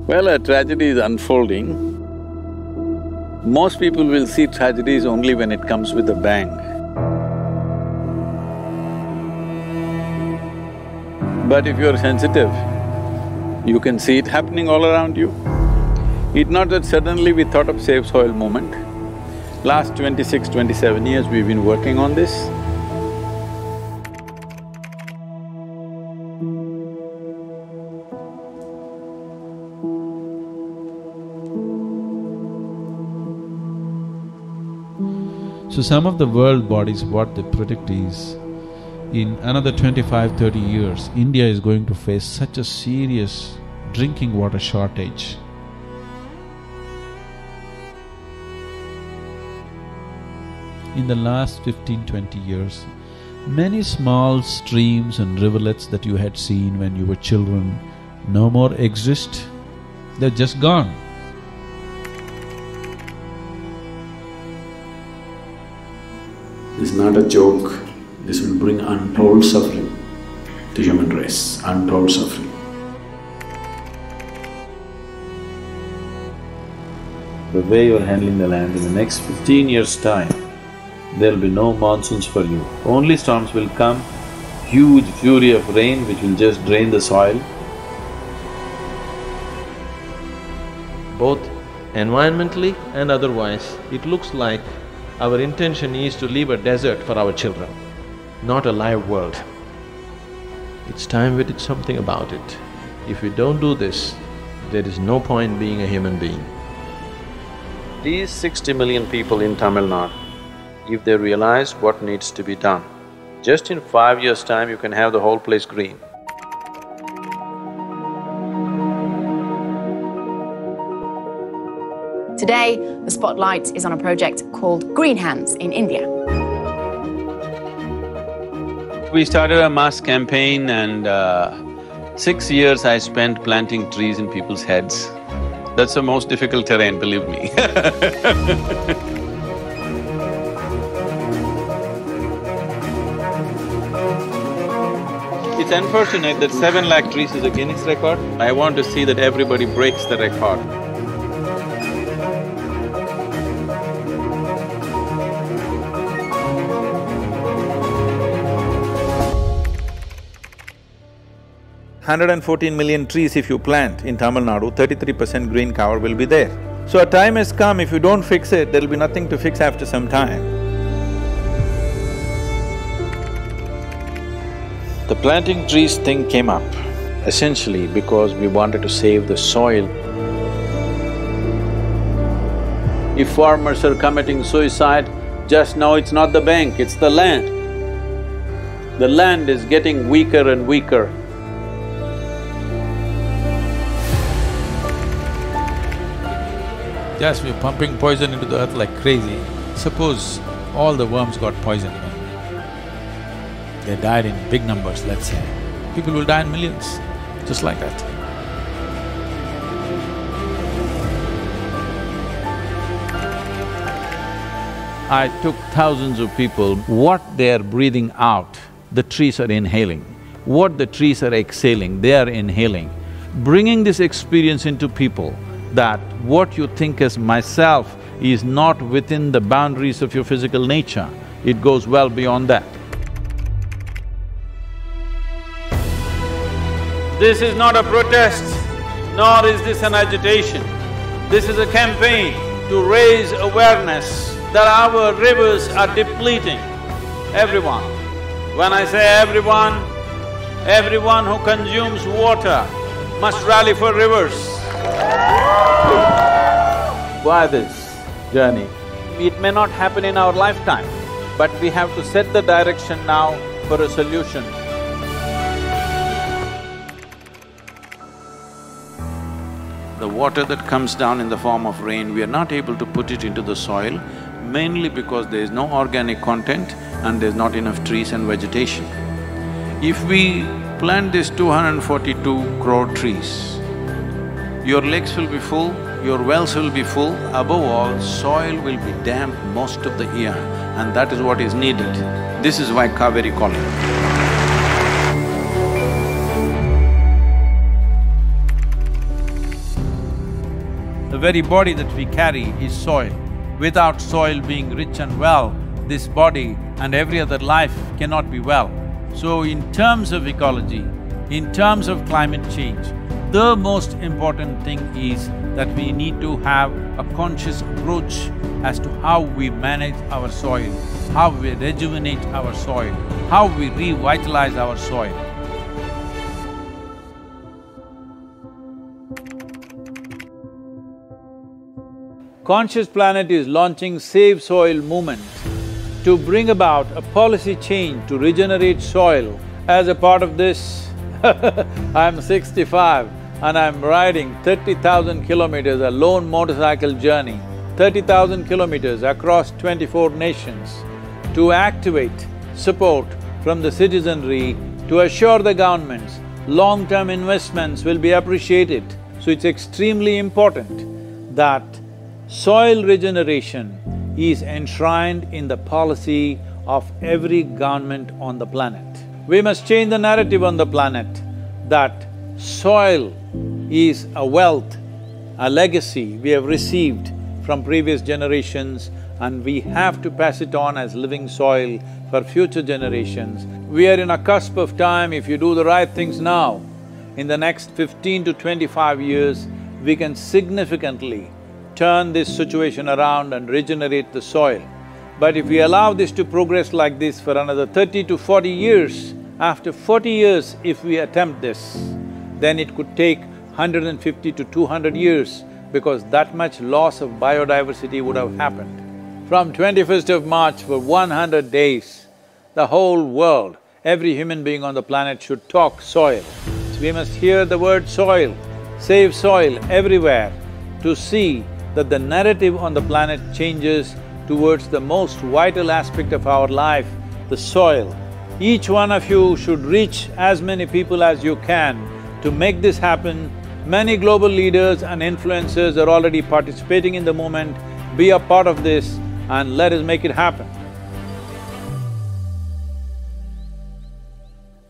Well, a tragedy is unfolding. Most people will see tragedies only when it comes with a bang. But if you're sensitive, you can see it happening all around you. It's not that suddenly we thought of Save Soil movement. Last 26, 27 years we've been working on this. So some of the world bodies, what they predict is, in another 25-30 years, India is going to face such a serious drinking water shortage. In the last 15-20 years, many small streams and rivulets that you had seen when you were children no more exist, they're just gone. This is not a joke, this will bring untold suffering to human race, untold suffering. The way you're handling the land, in the next 15 years' time, there'll be no monsoons for you. Only storms will come, huge fury of rain which will just drain the soil. Both environmentally and otherwise, it looks like our intention is to leave a desert for our children, not a live world. It's time we did something about it. If we don't do this, there is no point being a human being. These 60 million people in Tamil Nadu, if they realize what needs to be done, just in 5 years' time you can have the whole place green. Today, the spotlight is on a project called Green Hands in India. We started a mass campaign and 6 years I spent planting trees in people's heads. That's the most difficult terrain, believe me. It's unfortunate that 7 lakh trees is a Guinness record. I want to see that everybody breaks the record. $114 million trees if you plant in Tamil Nadu, 33% green cover will be there. So a time has come, if you don't fix it, there'll be nothing to fix after some time. The planting trees thing came up essentially because we wanted to save the soil. If farmers are committing suicide, just know it's not the bank, it's the land. The land is getting weaker and weaker. Yes, we're pumping poison into the earth like crazy. Suppose all the worms got poisoned when they died in big numbers, let's say. People will die in millions, just like that. I took thousands of people, what they're breathing out, the trees are inhaling. What the trees are exhaling, they are inhaling. Bringing this experience into people, that what you think as myself is not within the boundaries of your physical nature, it goes well beyond that. This is not a protest, nor is this an agitation. This is a campaign to raise awareness that our rivers are depleting. Everyone. When I say everyone who consumes water must rally for rivers. Why this journey? It may not happen in our lifetime, but we have to set the direction now for a solution. The water that comes down in the form of rain, we are not able to put it into the soil, mainly because there is no organic content and there's not enough trees and vegetation. If we plant these 242 crore trees, your lakes will be full, your wells will be full, above all, soil will be damp most of the year, and that is what is needed. This is why Kaveri calling. The very body that we carry is soil. Without soil being rich and well, this body and every other life cannot be well. So in terms of ecology, in terms of climate change, the most important thing is that we need to have a conscious approach as to how we manage our soil, how we rejuvenate our soil, how we revitalize our soil. Conscious Planet is launching Save Soil movement to bring about a policy change to regenerate soil. As a part of this, I'm 65 and I'm riding 30,000 kilometers, a lone motorcycle journey, 30,000 kilometers across 24 nations to activate support from the citizenry to assure the governments long-term investments will be appreciated. So it's extremely important that soil regeneration is enshrined in the policy of every government on the planet. We must change the narrative on the planet that soil is a wealth, a legacy we have received from previous generations, and we have to pass it on as living soil for future generations. We are in a cusp of time. If you do the right things now, in the next 15 to 25 years, we can significantly turn this situation around and regenerate the soil. But if we allow this to progress like this for another 30 to 40 years, after 40 years if we attempt this, then it could take 150 to 200 years because that much loss of biodiversity would have happened. From 21st of March for 100 days, the whole world, every human being on the planet should talk soil. So we must hear the word soil, save soil everywhere to see that the narrative on the planet changes towards the most vital aspect of our life, the soil. Each one of you should reach as many people as you can to make this happen. Many global leaders and influencers are already participating in the movement. Be a part of this and let us make it happen.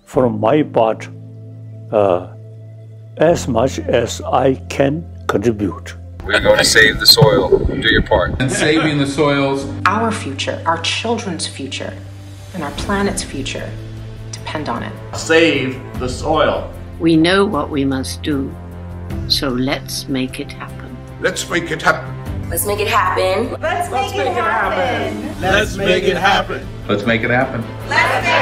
From my part, as much as I can contribute. We're going to save the soil. Do your part. And saving the soils. Our future, our children's future, and our planet's future depend on it. Save the soil. We know what we must do, so let's make it happen. Let's make it happen. Let's make it happen. Let's make it happen. Let's make it happen. Let's make it happen. Let's make